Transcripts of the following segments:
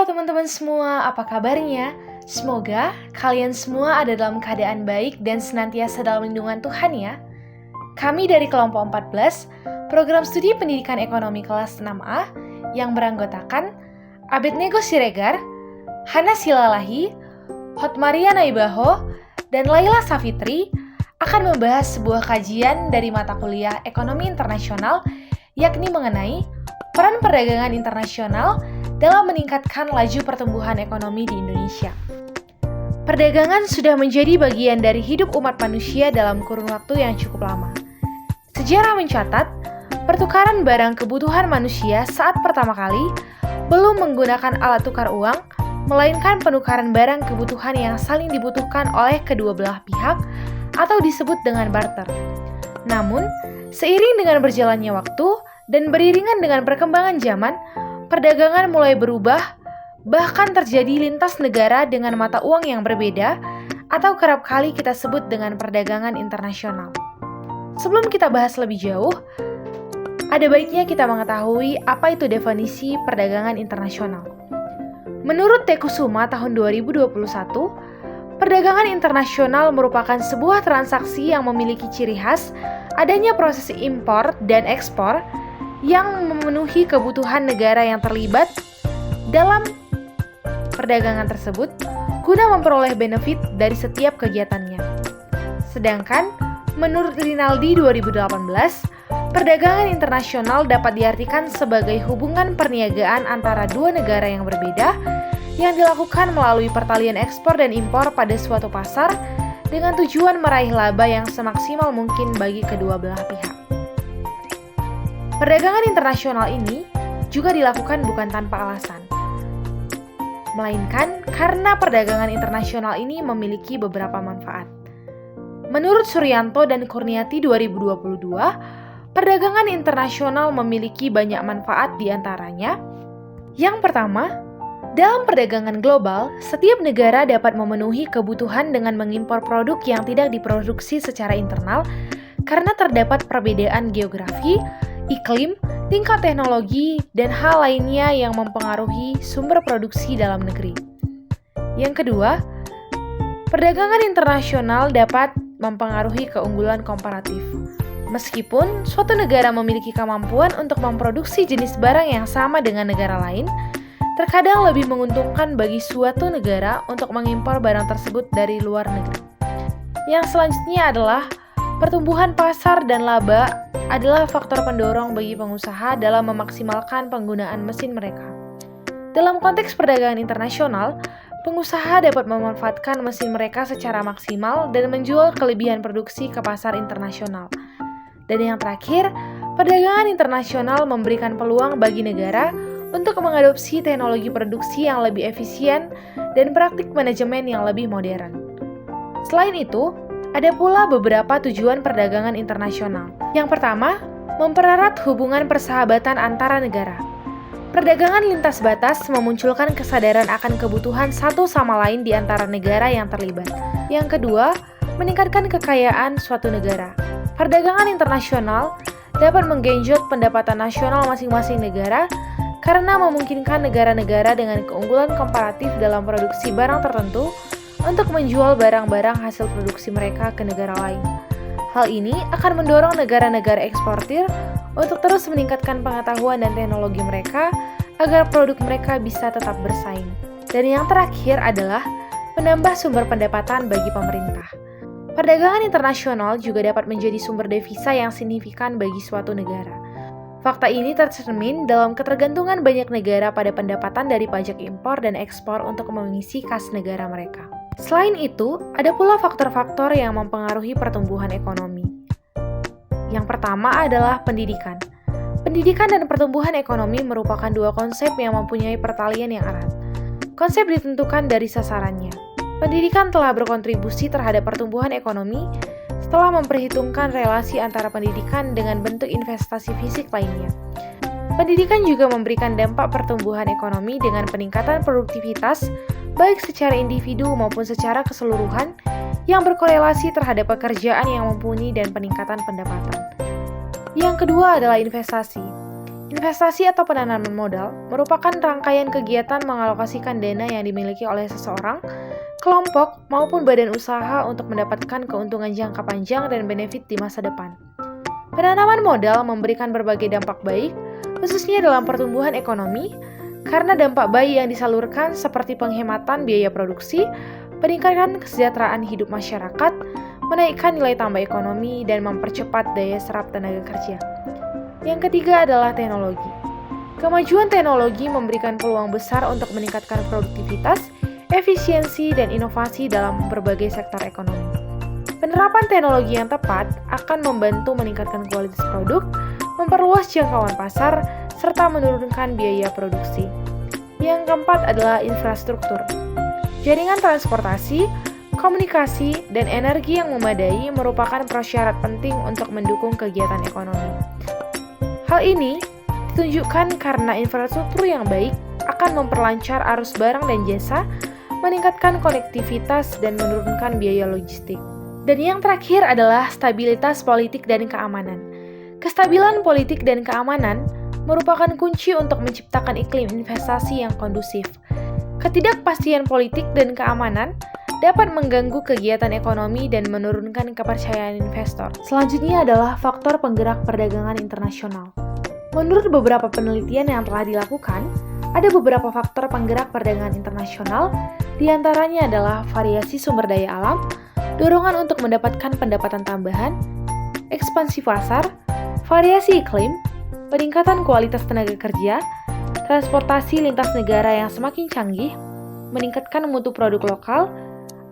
teman-teman semua, apa kabarnya? Semoga kalian semua ada dalam keadaan baik dan senantiasa dalam lindungan Tuhan ya. Kami dari kelompok 14, program studi pendidikan ekonomi kelas 6A yang beranggotakan Abednego Siregar, Hana Silalahi, Hotmaria Naibaho, dan Laila Safitri akan membahas sebuah kajian dari mata kuliah Ekonomi Internasional, yakni mengenai peran perdagangan internasional dalam meningkatkan laju pertumbuhan ekonomi di Indonesia. Perdagangan sudah menjadi bagian dari hidup umat manusia dalam kurun waktu yang cukup lama. Sejarah mencatat, pertukaran barang kebutuhan manusia saat pertama kali belum menggunakan alat tukar uang, melainkan penukaran barang kebutuhan yang saling dibutuhkan oleh kedua belah pihak atau disebut dengan barter. Namun, seiring dengan berjalannya waktu dan beriringan dengan perkembangan zaman, perdagangan mulai berubah, bahkan terjadi lintas negara dengan mata uang yang berbeda, atau kerap kali kita sebut dengan perdagangan internasional. Sebelum kita bahas lebih jauh, ada baiknya kita mengetahui apa itu definisi perdagangan internasional. Menurut Tekusuma tahun 2021, perdagangan internasional merupakan sebuah transaksi yang memiliki ciri khas adanya proses impor dan ekspor yang memenuhi kebutuhan negara yang terlibat dalam perdagangan tersebut guna memperoleh benefit dari setiap kegiatannya. Sedangkan, menurut Rinaldi 2018, perdagangan internasional dapat diartikan sebagai hubungan perniagaan antara dua negara yang berbeda yang dilakukan melalui pertalian ekspor dan impor pada suatu pasar dengan tujuan meraih laba yang semaksimal mungkin bagi kedua belah pihak. Perdagangan internasional ini juga dilakukan bukan tanpa alasan, melainkan karena perdagangan internasional ini memiliki beberapa manfaat. Menurut Suryanto dan Kurniati 2022, perdagangan internasional memiliki banyak manfaat di antaranya. Yang pertama, dalam perdagangan global, setiap negara dapat memenuhi kebutuhan dengan mengimpor produk yang tidak diproduksi secara internal karena terdapat perbedaan geografi, iklim, tingkat teknologi, dan hal lainnya yang mempengaruhi sumber produksi dalam negeri. Yang kedua, perdagangan internasional dapat mempengaruhi keunggulan komparatif. Meskipun suatu negara memiliki kemampuan untuk memproduksi jenis barang yang sama dengan negara lain, terkadang lebih menguntungkan bagi suatu negara untuk mengimpor barang tersebut dari luar negeri. Yang selanjutnya adalah pertumbuhan pasar dan laba adalah faktor pendorong bagi pengusaha dalam memaksimalkan penggunaan mesin mereka. Dalam konteks perdagangan internasional, pengusaha dapat memanfaatkan mesin mereka secara maksimal dan menjual kelebihan produksi ke pasar internasional. Dan yang terakhir, perdagangan internasional memberikan peluang bagi negara untuk mengadopsi teknologi produksi yang lebih efisien dan praktik manajemen yang lebih modern. Selain itu, ada pula beberapa tujuan perdagangan internasional. Yang pertama, mempererat hubungan persahabatan antara negara. Perdagangan lintas batas memunculkan kesadaran akan kebutuhan satu sama lain di antara negara yang terlibat. Yang kedua, meningkatkan kekayaan suatu negara. Perdagangan internasional dapat menggenjot pendapatan nasional masing-masing negara karena memungkinkan negara-negara dengan keunggulan komparatif dalam produksi barang tertentu untuk menjual barang-barang hasil produksi mereka ke negara lain. Hal ini akan mendorong negara-negara eksportir untuk terus meningkatkan pengetahuan dan teknologi mereka agar produk mereka bisa tetap bersaing. Dan yang terakhir adalah menambah sumber pendapatan bagi pemerintah. Perdagangan internasional juga dapat menjadi sumber devisa yang signifikan bagi suatu negara. Fakta ini tercermin dalam ketergantungan banyak negara pada pendapatan dari pajak impor dan ekspor untuk mengisi kas negara mereka. Selain itu, ada pula faktor-faktor yang mempengaruhi pertumbuhan ekonomi. Yang pertama adalah pendidikan. Pendidikan dan pertumbuhan ekonomi merupakan dua konsep yang mempunyai pertalian yang erat. Konsep ditentukan dari sasarannya. Pendidikan telah berkontribusi terhadap pertumbuhan ekonomi setelah memperhitungkan relasi antara pendidikan dengan bentuk investasi fisik lainnya. Pendidikan juga memberikan dampak pertumbuhan ekonomi dengan peningkatan produktivitas baik secara individu maupun secara keseluruhan yang berkorelasi terhadap pekerjaan yang mumpuni dan peningkatan pendapatan. Yang kedua adalah investasi. Investasi atau penanaman modal merupakan rangkaian kegiatan mengalokasikan dana yang dimiliki oleh seseorang, kelompok, maupun badan usaha untuk mendapatkan keuntungan jangka panjang dan benefit di masa depan. Penanaman modal memberikan berbagai dampak baik, khususnya dalam pertumbuhan ekonomi, karena dampak baik yang disalurkan seperti penghematan biaya produksi, peningkatan kesejahteraan hidup masyarakat, menaikkan nilai tambah ekonomi, dan mempercepat daya serap tenaga kerja. Yang ketiga adalah teknologi. Kemajuan teknologi memberikan peluang besar untuk meningkatkan produktivitas, efisiensi, dan inovasi dalam berbagai sektor ekonomi. Penerapan teknologi yang tepat akan membantu meningkatkan kualitas produk, memperluas jangkauan pasar, serta menurunkan biaya produksi. Yang keempat adalah infrastruktur. Jaringan transportasi, komunikasi, dan energi yang memadai merupakan prasyarat penting untuk mendukung kegiatan ekonomi. Hal ini ditunjukkan karena infrastruktur yang baik akan memperlancar arus barang dan jasa, meningkatkan konektivitas, dan menurunkan biaya logistik. Dan yang terakhir adalah stabilitas politik dan keamanan. Kestabilan politik dan keamanan merupakan kunci untuk menciptakan iklim investasi yang kondusif. Ketidakpastian politik dan keamanan dapat mengganggu kegiatan ekonomi dan menurunkan kepercayaan investor. Selanjutnya adalah faktor penggerak perdagangan internasional. Menurut beberapa penelitian yang telah dilakukan, ada beberapa faktor penggerak perdagangan internasional, diantaranya adalah variasi sumber daya alam, dorongan untuk mendapatkan pendapatan tambahan, ekspansi pasar, variasi iklim, peningkatan kualitas tenaga kerja, transportasi lintas negara yang semakin canggih, meningkatkan mutu produk lokal,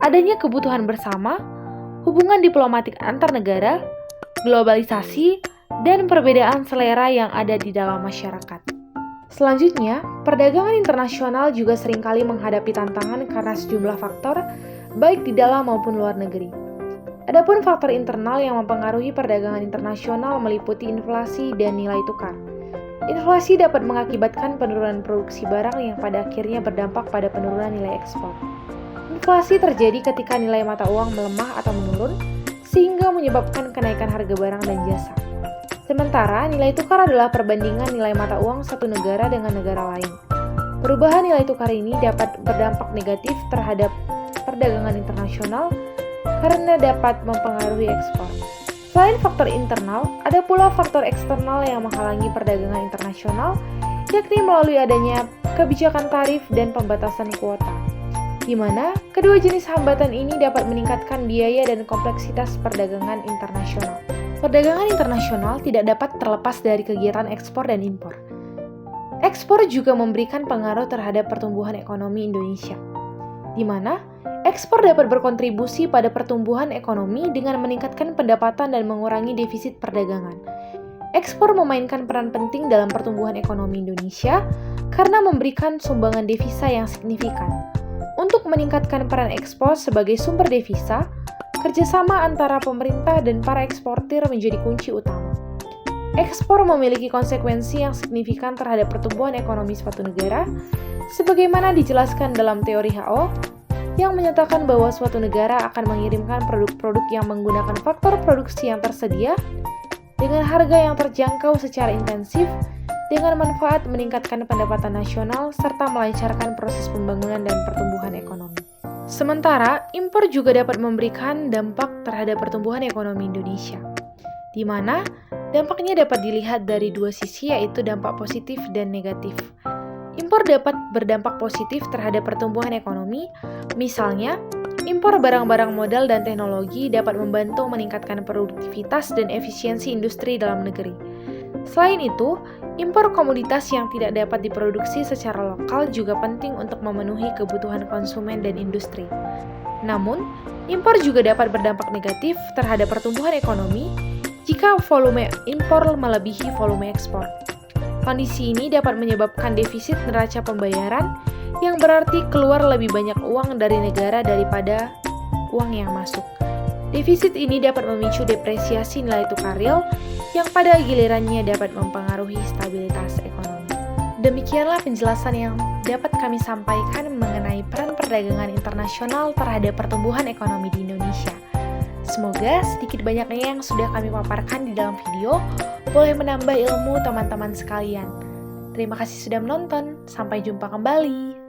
adanya kebutuhan bersama, hubungan diplomatik antar negara, globalisasi, dan perbedaan selera yang ada di dalam masyarakat. Selanjutnya, perdagangan internasional juga seringkali menghadapi tantangan karena sejumlah faktor, baik di dalam maupun luar negeri. Adapun faktor internal yang mempengaruhi perdagangan internasional meliputi inflasi dan nilai tukar. Inflasi dapat mengakibatkan penurunan produksi barang yang pada akhirnya berdampak pada penurunan nilai ekspor. Inflasi terjadi ketika nilai mata uang melemah atau menurun, sehingga menyebabkan kenaikan harga barang dan jasa. Sementara, nilai tukar adalah perbandingan nilai mata uang satu negara dengan negara lain. Perubahan nilai tukar ini dapat berdampak negatif terhadap perdagangan internasional karena dapat mempengaruhi ekspor. Selain faktor internal, ada pula faktor eksternal yang menghalangi perdagangan internasional, yakni melalui adanya kebijakan tarif dan pembatasan kuota, di mana kedua jenis hambatan ini dapat meningkatkan biaya dan kompleksitas perdagangan internasional. Perdagangan internasional tidak dapat terlepas dari kegiatan ekspor dan impor. Ekspor juga memberikan pengaruh terhadap pertumbuhan ekonomi Indonesia, di mana ekspor dapat berkontribusi pada pertumbuhan ekonomi dengan meningkatkan pendapatan dan mengurangi defisit perdagangan. Ekspor memainkan peran penting dalam pertumbuhan ekonomi Indonesia karena memberikan sumbangan devisa yang signifikan. Untuk meningkatkan peran ekspor sebagai sumber devisa, kerjasama antara pemerintah dan para eksportir menjadi kunci utama. Ekspor memiliki konsekuensi yang signifikan terhadap pertumbuhan ekonomi suatu negara, sebagaimana dijelaskan dalam teori HO, yang menyatakan bahwa suatu negara akan mengirimkan produk-produk yang menggunakan faktor produksi yang tersedia dengan harga yang terjangkau secara intensif, dengan manfaat meningkatkan pendapatan nasional serta melancarkan proses pembangunan dan pertumbuhan ekonomi. Sementara, impor juga dapat memberikan dampak terhadap pertumbuhan ekonomi Indonesia, di mana dampaknya dapat dilihat dari dua sisi, yaitu dampak positif dan negatif. Impor dapat berdampak positif terhadap pertumbuhan ekonomi, misalnya, impor barang-barang modal dan teknologi dapat membantu meningkatkan produktivitas dan efisiensi industri dalam negeri. Selain itu, impor komoditas yang tidak dapat diproduksi secara lokal juga penting untuk memenuhi kebutuhan konsumen dan industri. Namun, impor juga dapat berdampak negatif terhadap pertumbuhan ekonomi jika volume impor melebihi volume ekspor. Kondisi ini dapat menyebabkan defisit neraca pembayaran, yang berarti keluar lebih banyak uang dari negara daripada uang yang masuk. Defisit ini dapat memicu depresiasi nilai tukar real, yang pada gilirannya dapat mempengaruhi stabilitas ekonomi. Demikianlah penjelasan yang dapat kami sampaikan mengenai peran perdagangan internasional terhadap pertumbuhan ekonomi di Indonesia. Semoga sedikit banyaknya yang sudah kami paparkan di dalam video boleh menambah ilmu teman-teman sekalian. Terima kasih sudah menonton. Sampai jumpa kembali.